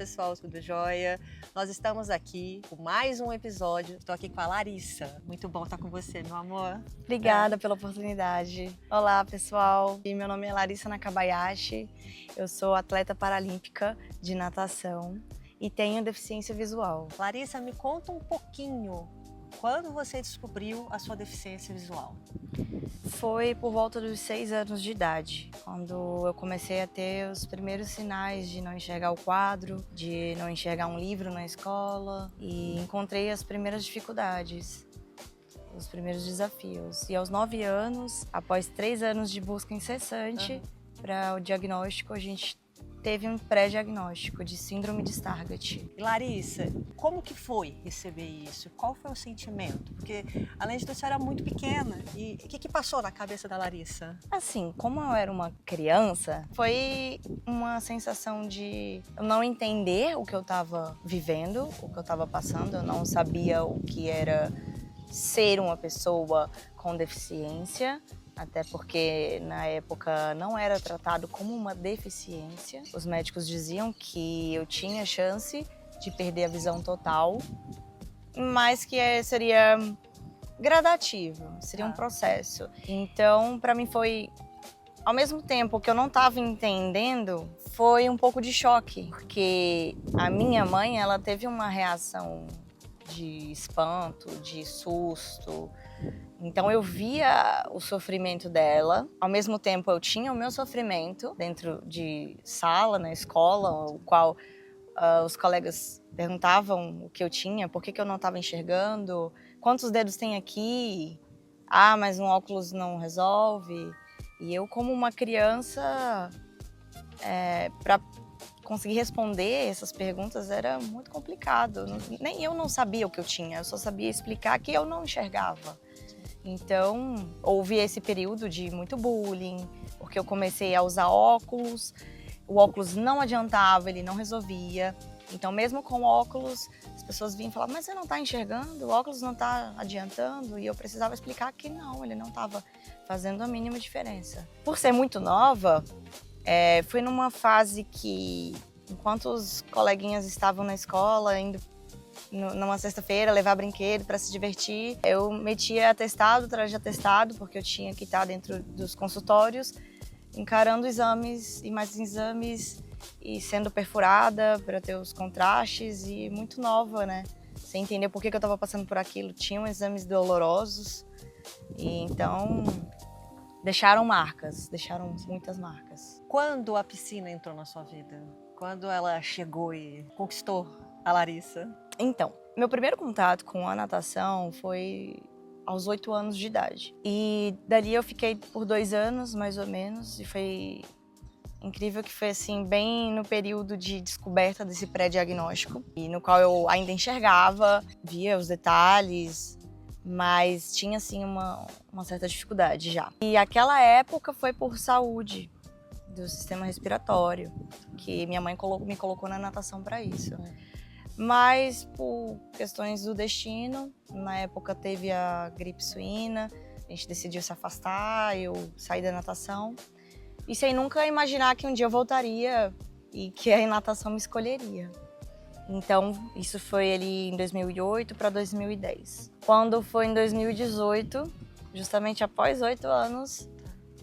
pessoal, tudo jóia? Nós estamos aqui com mais um episódio. Estou aqui com a Larissa. Muito bom estar com você, meu amor. Obrigada pela oportunidade. Olá, pessoal. Meu nome é Larissa Nakabayashi. Eu sou atleta paralímpica de natação e tenho deficiência visual. Larissa, me conta um pouquinho. Quando você descobriu a sua deficiência visual? Foi por volta dos 6 anos de idade, quando eu comecei a ter os primeiros sinais de não enxergar o quadro, de não enxergar um livro na escola e encontrei as primeiras dificuldades, os primeiros desafios. E aos 9 anos, após 3 anos de busca incessante para o diagnóstico, a gente teve um pré-diagnóstico de síndrome de Stargardt. E Larissa, como que foi receber isso? Qual foi o sentimento? Porque, além de tudo, você era muito pequena. E o que passou na cabeça da Larissa? Assim, como eu era uma criança, foi uma sensação de eu não entender o que eu estava vivendo, o que eu estava passando. Eu não sabia o que era ser uma pessoa com deficiência. Até porque na época não era tratado como uma deficiência. Os médicos diziam que eu tinha chance de perder a visão total, mas que seria gradativo, seria um processo. Então, para mim foi, ao mesmo tempo que eu não estava entendendo, foi um pouco de choque, porque a minha mãe, ela teve uma reação de espanto, de susto. Então eu via o sofrimento dela, ao mesmo tempo eu tinha o meu sofrimento dentro de sala, na escola, o qual os colegas perguntavam o que eu tinha, por que eu não estava enxergando, quantos dedos tem aqui, mas um óculos não resolve. E eu, como uma criança, para conseguir responder essas perguntas era muito complicado. Nem eu não sabia o que eu tinha, eu só sabia explicar que eu não enxergava. Então, houve esse período de muito bullying, porque eu comecei a usar óculos, o óculos não adiantava, ele não resolvia. Então, mesmo com óculos, as pessoas vinham e falavam, mas você não está enxergando, o óculos não está adiantando? E eu precisava explicar que não, ele não estava fazendo a mínima diferença. Por ser muito nova, foi numa fase que, enquanto os coleguinhas estavam na escola, indo numa sexta-feira, levar brinquedo para se divertir. Eu metia atestado atrás de atestado, porque eu tinha que estar dentro dos consultórios, encarando exames e mais exames e sendo perfurada para ter os contrastes e muito nova, né? Sem entender por que eu estava passando por aquilo. Tinham exames dolorosos e então deixaram marcas, deixaram muitas marcas. Quando a piscina entrou na sua vida? Quando ela chegou e conquistou a Larissa? Então, meu primeiro contato com a natação foi aos 8 anos de idade. E dali eu fiquei por 2 anos, mais ou menos, e foi incrível que foi assim, bem no período de descoberta desse pré-diagnóstico, e no qual eu ainda enxergava, via os detalhes, mas tinha assim uma certa dificuldade já. E aquela época foi por saúde do sistema respiratório, que minha mãe me colocou na natação para isso. Mas por questões do destino, na época teve a gripe suína, a gente decidiu se afastar, eu saí da natação. E sem nunca imaginar que um dia eu voltaria e que a natação me escolheria. Então, isso foi ali em 2008 para 2010. Quando foi em 2018, justamente após 8 anos,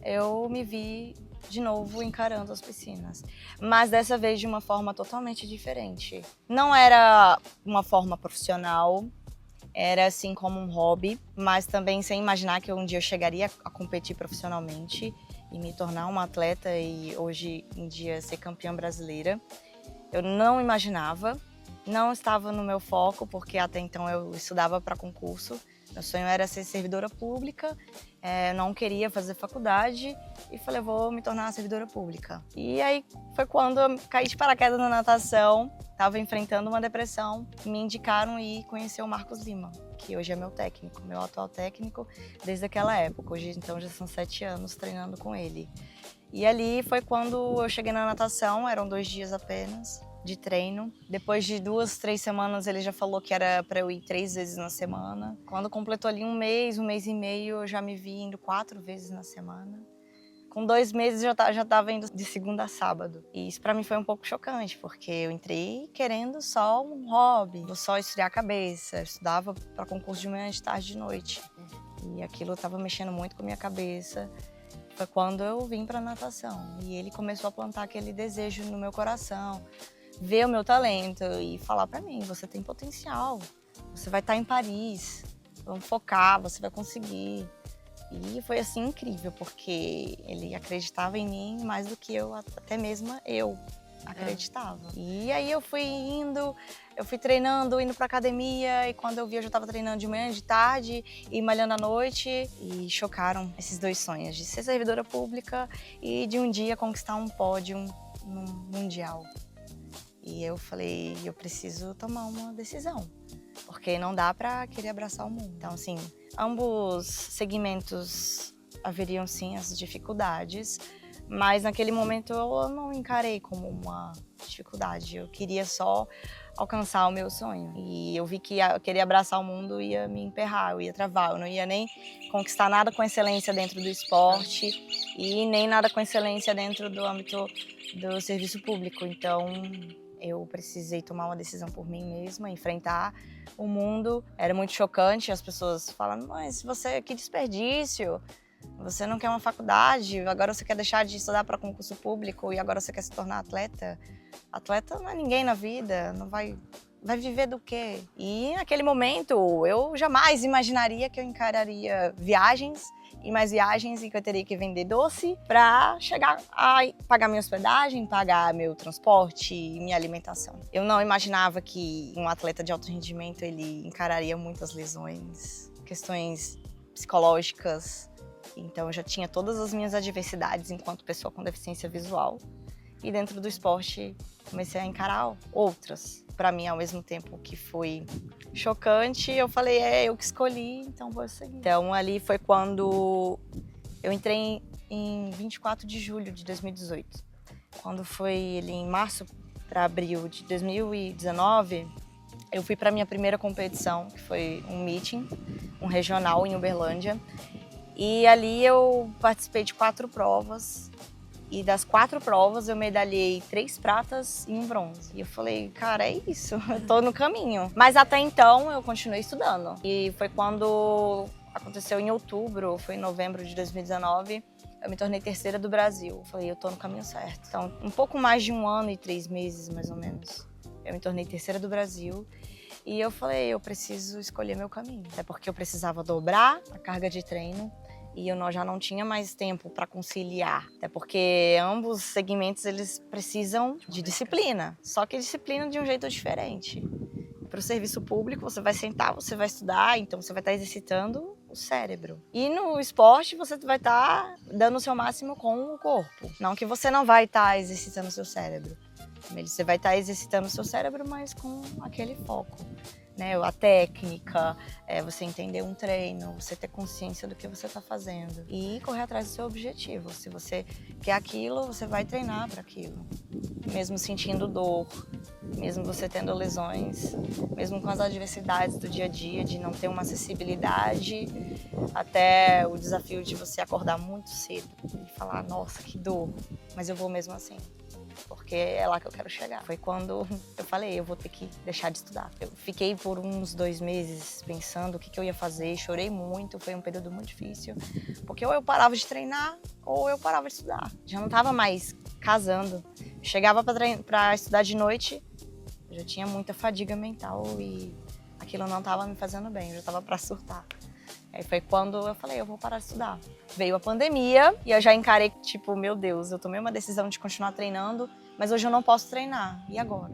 eu me vi de novo encarando as piscinas, mas dessa vez de uma forma totalmente diferente. Não era uma forma profissional, era assim como um hobby, mas também sem imaginar que um dia eu chegaria a competir profissionalmente e me tornar uma atleta e hoje em dia ser campeã brasileira. Eu não imaginava, não estava no meu foco, porque até então eu estudava para concurso. Meu sonho era ser servidora pública, não queria fazer faculdade e falei, vou me tornar uma servidora pública. E aí foi quando eu caí de paraquedas na natação, estava enfrentando uma depressão, me indicaram ir conhecer o Marcos Lima, que hoje é meu técnico, meu atual técnico desde aquela época. Hoje então já são 7 anos treinando com ele. E ali foi quando eu cheguei na natação, eram 2 dias apenas de treino. Depois de 2, 3 semanas, ele já falou que era para eu ir 3 vezes na semana. Quando completou ali um mês e meio, eu já me vi indo 4 vezes na semana, Com 2 meses já tava indo de segunda a sábado. E isso pra mim foi um pouco chocante, porque eu entrei querendo só um hobby, vou só esfriar a cabeça. Eu estudava para concurso de manhã, de tarde, de noite. E aquilo tava mexendo muito com a minha cabeça. Foi quando eu vim pra natação. E ele começou a plantar aquele desejo no meu coração, ver o meu talento e falar pra mim, você tem potencial, você vai estar em Paris, vamos focar, você vai conseguir. E foi assim incrível, porque ele acreditava em mim mais do que eu, até mesmo eu acreditava. E aí eu fui treinando, indo pra academia, e quando eu vi eu já tava treinando de manhã, de tarde e malhando à noite. E chocaram esses 2 sonhos, de ser servidora pública e de um dia conquistar um pódio no mundial. E eu falei, eu preciso tomar uma decisão, porque não dá pra querer abraçar o mundo. Então, assim, ambos segmentos haveriam, sim, as dificuldades, mas naquele momento eu não encarei como uma dificuldade. Eu queria só alcançar o meu sonho. E eu vi que eu querer abraçar o mundo ia me emperrar, eu ia travar. Eu não ia nem conquistar nada com excelência dentro do esporte e nem nada com excelência dentro do âmbito do serviço público. Então, eu precisei tomar uma decisão por mim mesma, enfrentar o mundo. Era muito chocante, as pessoas falam, mas que desperdício, você não quer uma faculdade, agora você quer deixar de estudar para concurso público e agora você quer se tornar atleta? Atleta não é ninguém na vida, não vai viver do quê? E naquele momento eu jamais imaginaria que eu encararia viagens e mais viagens e que eu teria que vender doce para chegar a pagar minha hospedagem, pagar meu transporte e minha alimentação. Eu não imaginava que um atleta de alto rendimento ele encararia muitas lesões, questões psicológicas. Então eu já tinha todas as minhas adversidades enquanto pessoa com deficiência visual. E dentro do esporte comecei a encarar outras. Para mim, ao mesmo tempo que foi chocante, eu falei, eu que escolhi, então vou seguir. Então ali foi quando eu entrei em 24 de julho de 2018. Quando foi ali em março para abril de 2019, eu fui para minha primeira competição, que foi um meeting, um regional em Uberlândia. E ali eu participei de 4 provas. E das 4 provas eu medalhei 3 pratas e 1 bronze. E eu falei, cara, é isso, eu tô no caminho. Mas até então eu continuei estudando. E foi quando aconteceu em outubro, foi em novembro de 2019, eu me tornei terceira do Brasil. Eu falei, eu tô no caminho certo. Então, um pouco mais de 1 ano e 3 meses, mais ou menos, eu me tornei terceira do Brasil. E eu falei, eu preciso escolher meu caminho. Até porque eu precisava dobrar a carga de treino. E eu já não tinha mais tempo para conciliar, até porque ambos segmentos eles precisam de disciplina, só que disciplina de um jeito diferente. Para o serviço público você vai sentar, você vai estudar, então você vai estar exercitando o cérebro. E no esporte você vai estar dando o seu máximo com o corpo, não que você não vai estar exercitando o seu cérebro. Você vai estar exercitando o seu cérebro, mas com aquele foco. Né, a técnica, você entender um treino, você ter consciência do que você está fazendo e correr atrás do seu objetivo. Se você quer aquilo, você vai treinar para aquilo. Mesmo sentindo dor, mesmo você tendo lesões, mesmo com as adversidades do dia a dia, de não ter uma acessibilidade, até o desafio de você acordar muito cedo e falar, nossa, que dor, mas eu vou mesmo assim. Porque é lá que eu quero chegar. Foi quando eu falei, eu vou ter que deixar de estudar. Eu fiquei por uns 2 meses pensando o que eu ia fazer, chorei muito, foi um período muito difícil. Porque ou eu parava de treinar, ou eu parava de estudar. Já não estava mais casando. Chegava para estudar de noite, eu já tinha muita fadiga mental e aquilo não estava me fazendo bem, eu já estava para surtar. Aí foi quando eu falei, eu vou parar de estudar. Veio a pandemia e eu já encarei, tipo, meu Deus, eu tomei uma decisão de continuar treinando, mas hoje eu não posso treinar. E agora?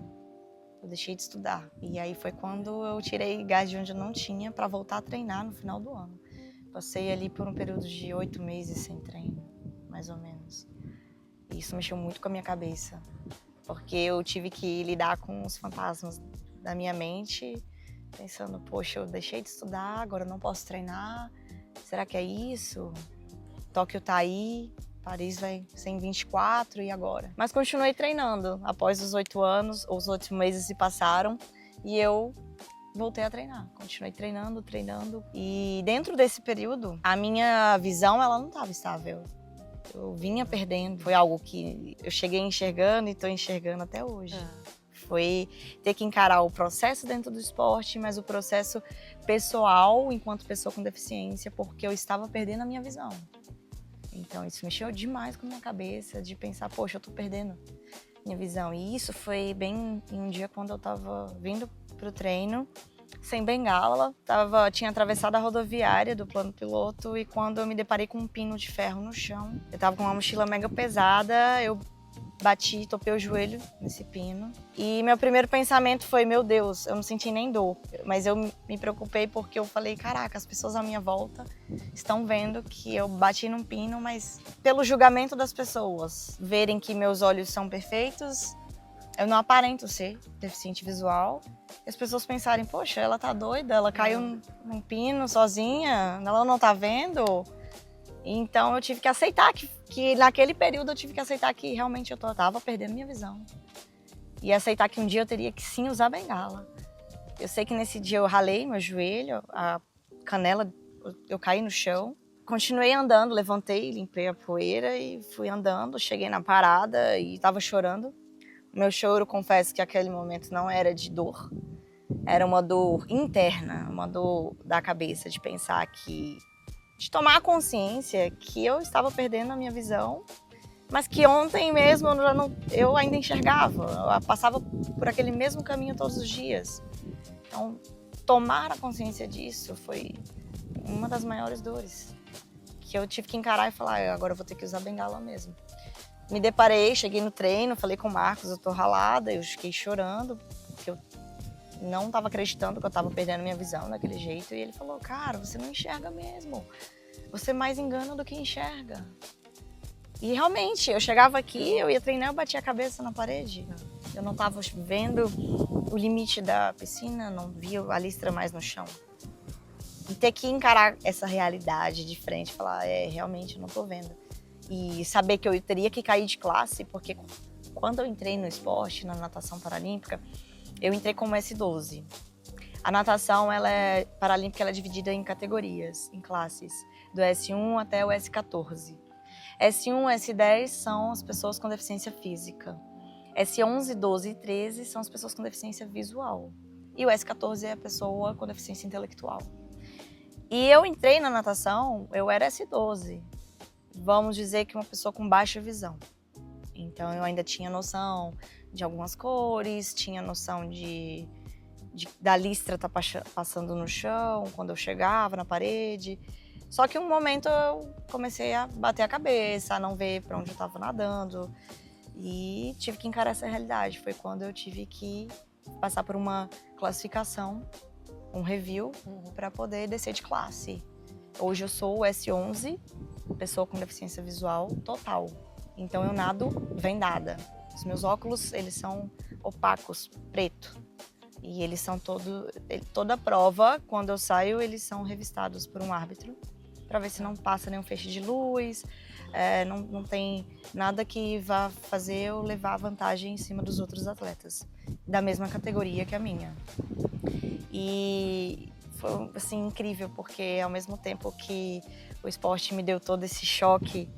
Eu deixei de estudar. E aí foi quando eu tirei gás de onde eu não tinha para voltar a treinar no final do ano. Passei ali por um período de 8 meses sem treino, mais ou menos. E isso mexeu muito com a minha cabeça, porque eu tive que lidar com os fantasmas da minha mente, pensando, poxa, eu deixei de estudar, agora eu não posso treinar, será que é isso? Tóquio tá aí, Paris vai ser em 24 e agora? Mas continuei treinando, após os 8 anos, os 8 meses se passaram e eu voltei a treinar, continuei treinando. E dentro desse período, a minha visão ela não estava estável. Eu vinha perdendo. Foi algo que eu cheguei enxergando e estou enxergando até hoje. Foi ter que encarar o processo dentro do esporte, mas o processo pessoal, enquanto pessoa com deficiência, porque eu estava perdendo a minha visão. Então, isso mexeu demais com a minha cabeça, de pensar, poxa, eu tô perdendo minha visão. E isso foi bem em um dia quando eu tava vindo pro treino, sem bengala, tinha atravessado a rodoviária do plano piloto e quando eu me deparei com um pino de ferro no chão, eu tava com uma mochila mega pesada, eu bati, topei o joelho nesse pino. E meu primeiro pensamento foi, meu Deus, eu não senti nem dor. Mas eu me preocupei porque eu falei, caraca, as pessoas à minha volta estão vendo que eu bati num pino, mas pelo julgamento das pessoas, verem que meus olhos são perfeitos, eu não aparento ser deficiente visual. E as pessoas pensarem, poxa, ela tá doida, ela caiu num pino sozinha, ela não tá vendo. Então eu tive que aceitar que naquele período eu tive que aceitar que realmente eu tava perdendo minha visão. E aceitar que um dia eu teria que sim usar bengala. Eu sei que nesse dia eu ralei meu joelho, a canela, eu caí no chão. Continuei andando, levantei, limpei a poeira e fui andando. Cheguei na parada e tava chorando. O meu choro, confesso que aquele momento não era de dor. Era uma dor interna, uma dor da cabeça, de pensar que... de tomar consciência que eu estava perdendo a minha visão, mas que ontem mesmo eu ainda enxergava, eu passava por aquele mesmo caminho todos os dias. Então, tomar a consciência disso foi uma das maiores dores, que eu tive que encarar e falar, agora eu vou ter que usar bengala mesmo. Me deparei, cheguei no treino, falei com o Marcos, eu tô ralada, eu fiquei chorando, porque eu não estava acreditando que eu estava perdendo minha visão daquele jeito. E ele falou, cara, você não enxerga mesmo. Você mais engana do que enxerga. E realmente, eu chegava aqui, eu ia treinar, eu batia a cabeça na parede. Eu não estava vendo o limite da piscina, não via a listra mais no chão. E ter que encarar essa realidade de frente, falar, realmente eu não estou vendo. E saber que eu teria que cair de classe, porque quando eu entrei no esporte, na natação paralímpica, eu entrei como S12. A natação paralímpica, ela é dividida em categorias, em classes, do S1 até o S14. S1 e S10 são as pessoas com deficiência física. S11, 12 e 13 são as pessoas com deficiência visual. E o S14 é a pessoa com deficiência intelectual. E eu entrei na natação, eu era S12. Vamos dizer que uma pessoa com baixa visão. Então eu ainda tinha noção de algumas cores, tinha noção da listra estar passando no chão, quando eu chegava na parede. Só que um momento eu comecei a bater a cabeça, a não ver para onde eu estava nadando. E tive que encarar essa realidade. Foi quando eu tive que passar por uma classificação, um review, para poder descer de classe. Hoje eu sou o S11, pessoa com deficiência visual total. Então eu nado vendada. Os meus óculos, eles são opacos, preto. E eles são toda prova, quando eu saio, eles são revistados por um árbitro, para ver se não passa nenhum feixe de luz, não tem nada que vá fazer eu levar vantagem em cima dos outros atletas, da mesma categoria que a minha. E foi, assim, incrível, porque ao mesmo tempo que o esporte me deu todo esse choque,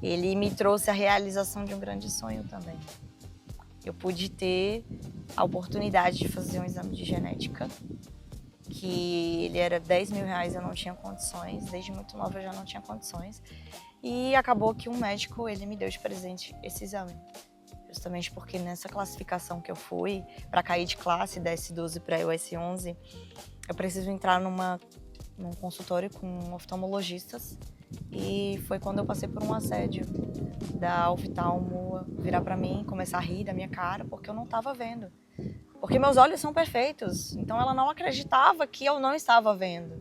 ele me trouxe a realização de um grande sonho também. Eu pude ter a oportunidade de fazer um exame de genética, que ele era R$10.000, eu não tinha condições, desde muito nova eu já não tinha condições. E acabou que um médico, ele me deu de presente esse exame. Justamente porque nessa classificação que eu fui, para cair de classe da S12 para o S11, eu preciso entrar num consultório com oftalmologistas. E foi quando eu passei por um assédio da oftalmo virar para mim, começar a rir da minha cara, porque eu não estava vendo. Porque meus olhos são perfeitos, então ela não acreditava que eu não estava vendo.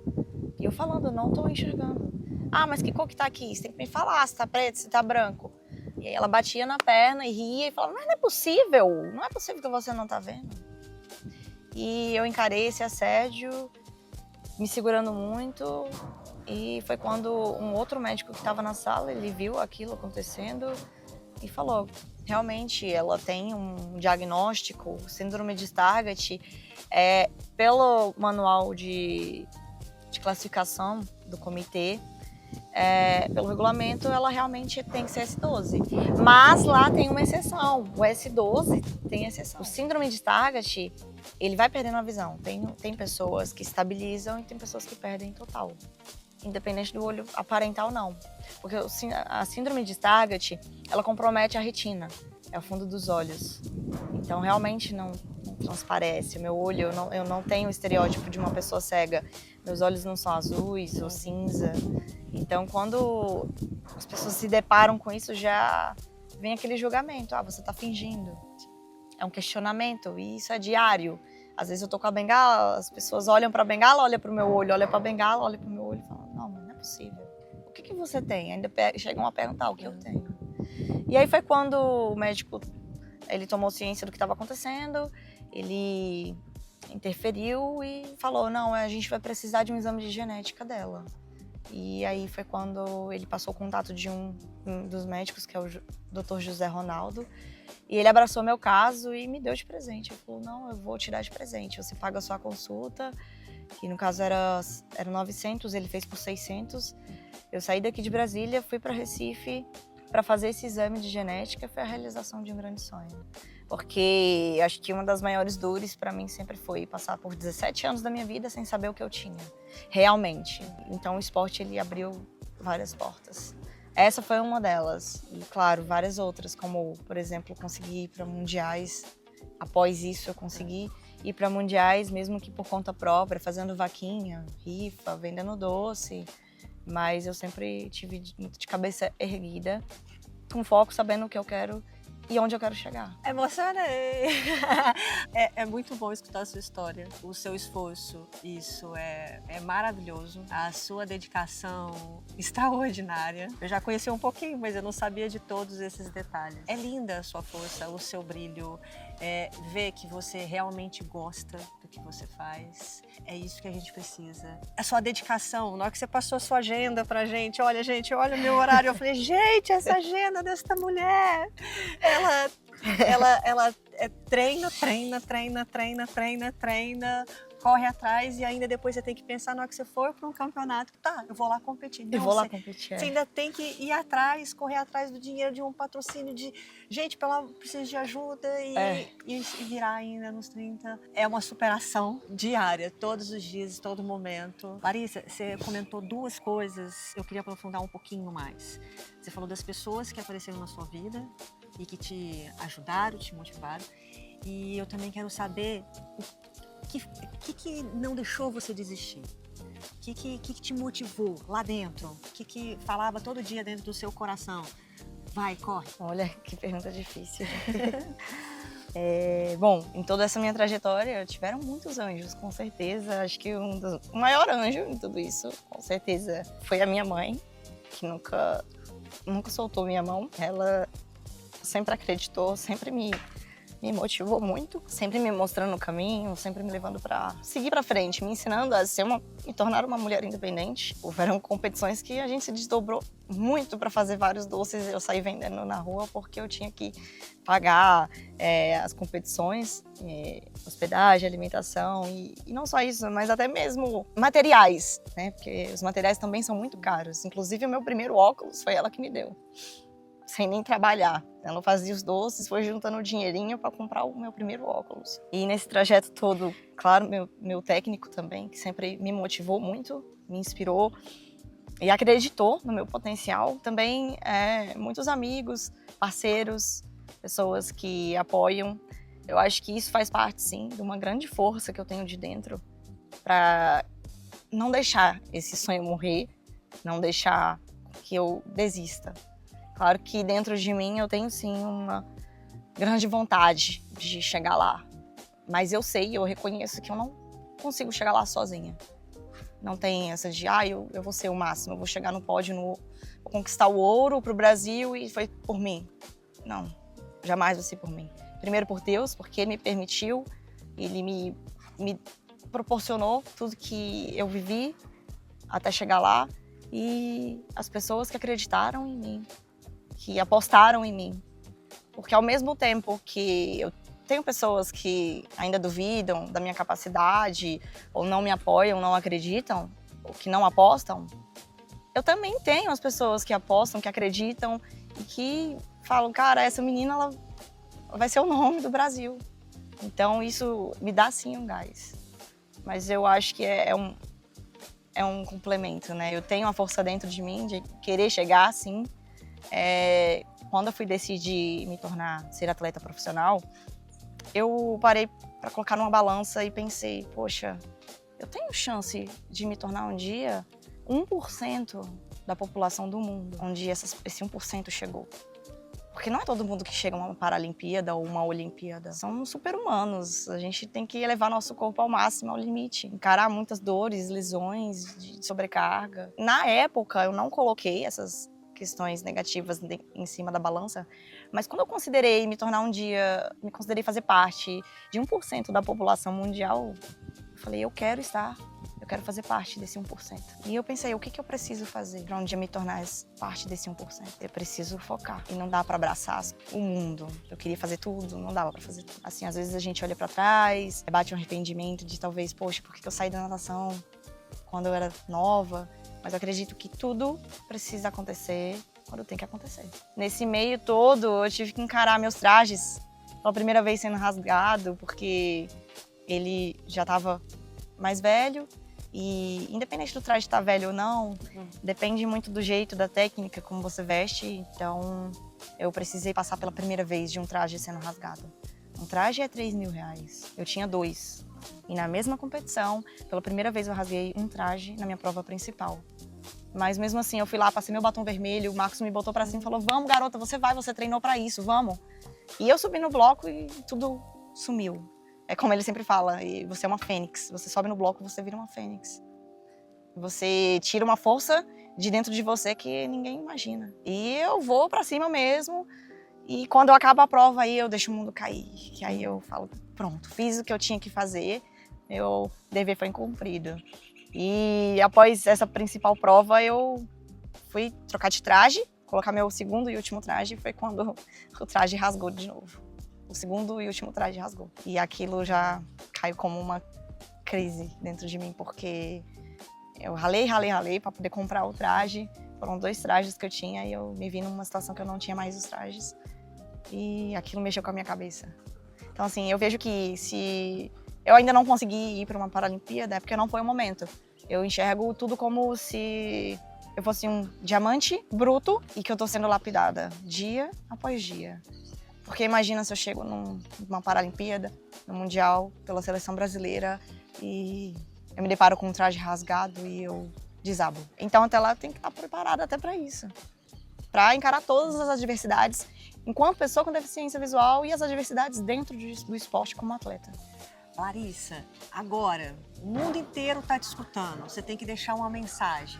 E eu falando, não estou enxergando. Ah, mas que cor que tá aqui? Você tem que me falar se tá preto, se tá branco. E aí ela batia na perna e ria e falava, não é possível que você não tá vendo. E eu encarei esse assédio, me segurando muito. E foi quando um outro médico que estava na sala, ele viu aquilo acontecendo e falou, realmente ela tem um diagnóstico, síndrome de Stargardt, pelo manual de classificação do comitê, pelo regulamento, ela realmente tem que ser S12. Mas lá tem uma exceção, o S12 tem exceção. O síndrome de Stargardt, ele vai perdendo a visão. Tem pessoas que estabilizam e tem pessoas que perdem total. Independente do olho aparentar ou não. Porque a síndrome de Stargardt, ela compromete a retina, é o fundo dos olhos. Então, realmente não transparece. O meu olho, eu não tenho o estereótipo de uma pessoa cega. Meus olhos não são azuis ou cinza. Então, quando as pessoas se deparam com isso, já vem aquele julgamento. Ah, você tá fingindo. É um questionamento, e isso é diário. Às vezes eu tô com a bengala, as pessoas olham pra bengala, olham pro meu olho, olham pra bengala, olham pro meu olho e falam, não é possível. O que você tem? Ainda chegam a perguntar o que eu tenho. E aí foi quando o médico, ele tomou ciência do que estava acontecendo, ele interferiu e falou, não, a gente vai precisar de um exame de genética dela. E aí foi quando ele passou o contato de um dos médicos, que é o Dr. José Ronaldo, e ele abraçou meu caso e me deu de presente. Ele falou, não, eu vou te dar de presente, você paga a sua consulta, que no caso era 900, ele fez por 600. Eu saí daqui de Brasília, fui para Recife para fazer esse exame de genética, foi a realização de um grande sonho. Porque acho que uma das maiores dores para mim sempre foi passar por 17 anos da minha vida sem saber o que eu tinha, realmente. Então o esporte, ele abriu várias portas. Essa foi uma delas, e claro, várias outras, como, por exemplo, conseguir ir para mundiais. Após isso, eu consegui ir para mundiais, mesmo que por conta própria, fazendo vaquinha, rifa, vendendo doce. Mas eu sempre tive muito de cabeça erguida, com foco, sabendo o que eu quero e onde eu quero chegar. Emocionei! É muito bom escutar a sua história, o seu esforço, isso é maravilhoso. A sua dedicação extraordinária. Eu já conheci um pouquinho, mas eu não sabia de todos esses detalhes. É linda a sua força, o seu brilho, ver que você realmente gosta do que você faz. É isso que a gente precisa. A sua dedicação, na hora que você passou a sua agenda pra gente, olha o meu horário, eu falei, gente, essa agenda dessa mulher, ela treina, corre atrás, e ainda depois você tem que pensar na hora que você for para um campeonato, tá, eu vou lá competir. Não, competir. Você ainda tem que ir atrás, correr atrás do dinheiro de um patrocínio de gente, preciso de ajuda e virar ainda nos 30. É uma superação diária, todos os dias, todo momento. Larissa, você comentou duas coisas, eu queria aprofundar um pouquinho mais. Você falou das pessoas que apareceram na sua vida e que te ajudaram, te motivaram. E eu também quero saber o que não deixou você desistir? O que te motivou lá dentro? O que falava todo dia dentro do seu coração? Vai, corre. Olha, que pergunta difícil. Bom, em toda essa minha trajetória, tiveram muitos anjos, com certeza. Acho que o maior anjo em tudo isso, com certeza, foi a minha mãe, que nunca soltou minha mão. Ela sempre acreditou, sempre me motivou muito, sempre me mostrando o caminho, sempre me levando para seguir para frente, me ensinando a me tornar uma mulher independente. Houveram competições que a gente se desdobrou muito para fazer vários doces. Eu saí vendendo na rua porque eu tinha que pagar as competições, hospedagem, alimentação e não só isso, mas até mesmo materiais, né? Porque os materiais também são muito caros. Inclusive o meu primeiro óculos foi ela que me deu, sem nem trabalhar. Ela fazia os doces, foi juntando dinheirinho para comprar o meu primeiro óculos. E nesse trajeto todo, claro, meu técnico também, que sempre me motivou muito, me inspirou e acreditou no meu potencial. Também muitos amigos, parceiros, pessoas que apoiam. Eu acho que isso faz parte, sim, de uma grande força que eu tenho de dentro para não deixar esse sonho morrer, não deixar que eu desista. Claro que dentro de mim eu tenho sim uma grande vontade de chegar lá, mas eu reconheço que eu não consigo chegar lá sozinha. Não tem essa de, eu vou ser o máximo, eu vou chegar no pódio, vou conquistar o ouro pro Brasil e foi por mim. Não, jamais vai ser por mim. Primeiro por Deus, porque Ele me permitiu, Ele me proporcionou tudo que eu vivi até chegar lá, e as pessoas que acreditaram em mim, que apostaram em mim. Porque ao mesmo tempo que eu tenho pessoas que ainda duvidam da minha capacidade, ou não me apoiam, não acreditam, ou que não apostam, eu também tenho as pessoas que apostam, que acreditam e que falam, cara, essa menina ela vai ser o nome do Brasil. Então isso me dá sim um gás. Mas eu acho que é um complemento, né? Eu tenho uma força dentro de mim de querer chegar, sim. Quando eu fui decidir me tornar, ser atleta profissional, eu parei para colocar numa balança e pensei, poxa, eu tenho chance de me tornar um dia 1% da população do mundo, onde esse 1% chegou. Porque não é todo mundo que chega a uma Paralimpíada ou uma Olimpíada. São super-humanos. A gente tem que elevar nosso corpo ao máximo, ao limite. Encarar muitas dores, lesões, de sobrecarga. Na época, eu não coloquei essas questões negativas em cima da balança, mas quando eu considerei me tornar um dia, me considerei fazer parte de 1% da população mundial, eu falei, eu quero fazer parte desse 1%. E eu pensei, o que eu preciso fazer para um dia me tornar parte desse 1%? Eu preciso focar. E não dá para abraçar o mundo. Eu queria fazer tudo, não dava para fazer tudo. Assim, às vezes a gente olha para trás, bate um arrependimento de talvez, poxa, por que eu saí da natação quando eu era nova? Mas eu acredito que tudo precisa acontecer quando tem que acontecer. Nesse meio todo, eu tive que encarar meus trajes pela primeira vez sendo rasgado, porque ele já estava mais velho. E independente do traje estar velho ou não, depende muito do jeito, da técnica, como você veste. Então, eu precisei passar pela primeira vez de um traje sendo rasgado. Um traje é R$3.000. Eu tinha 2. E na mesma competição, pela primeira vez eu rasguei um traje na minha prova principal. Mas mesmo assim, eu fui lá, passei meu batom vermelho, o Marcos me botou pra cima e falou, vamos garota, você treinou pra isso, vamos. E eu subi no bloco e tudo sumiu. É como ele sempre fala, você é uma fênix. Você sobe no bloco, você vira uma fênix. Você tira uma força de dentro de você que ninguém imagina. E eu vou pra cima mesmo. E quando eu acabo a prova, aí eu deixo o mundo cair. Que aí eu falo, pronto, fiz o que eu tinha que fazer. Meu dever foi cumprido. E após essa principal prova, eu fui trocar de traje. Colocar meu segundo e último traje. Foi quando o traje rasgou de novo. O segundo e último traje rasgou. E aquilo já caiu como uma crise dentro de mim, porque eu ralei para poder comprar o traje. Foram 2 trajes que eu tinha e eu me vi numa situação que eu não tinha mais os trajes. E aquilo mexeu com a minha cabeça. Então, assim, eu vejo que se eu ainda não consegui ir para uma Paralimpíada, é porque não foi o momento. Eu enxergo tudo como se eu fosse um diamante bruto e que eu tô sendo lapidada dia após dia. Porque imagina se eu chego numa Paralimpíada, no Mundial, pela seleção brasileira, e eu me deparo com um traje rasgado e eu desabo. Então até lá eu tenho que estar preparada até para isso. Para encarar todas as adversidades, enquanto pessoa com deficiência visual e as adversidades dentro do esporte como atleta. Larissa, agora, o mundo inteiro está te escutando, você tem que deixar uma mensagem.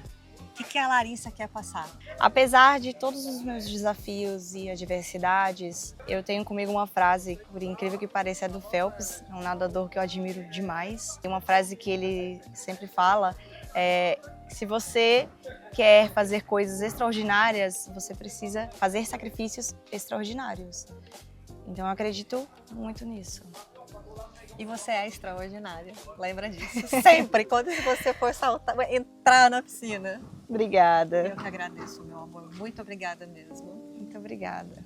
O que a Larissa quer passar? Apesar de todos os meus desafios e adversidades, eu tenho comigo uma frase, por incrível que pareça, é do Phelps, um nadador que eu admiro demais. Tem uma frase que ele sempre fala, se você quer fazer coisas extraordinárias, você precisa fazer sacrifícios extraordinários. Então eu acredito muito nisso. E você é extraordinária, lembra disso. Sempre, quando você for entrar na piscina. Obrigada. Eu que agradeço, meu amor. Muito obrigada mesmo. Muito obrigada.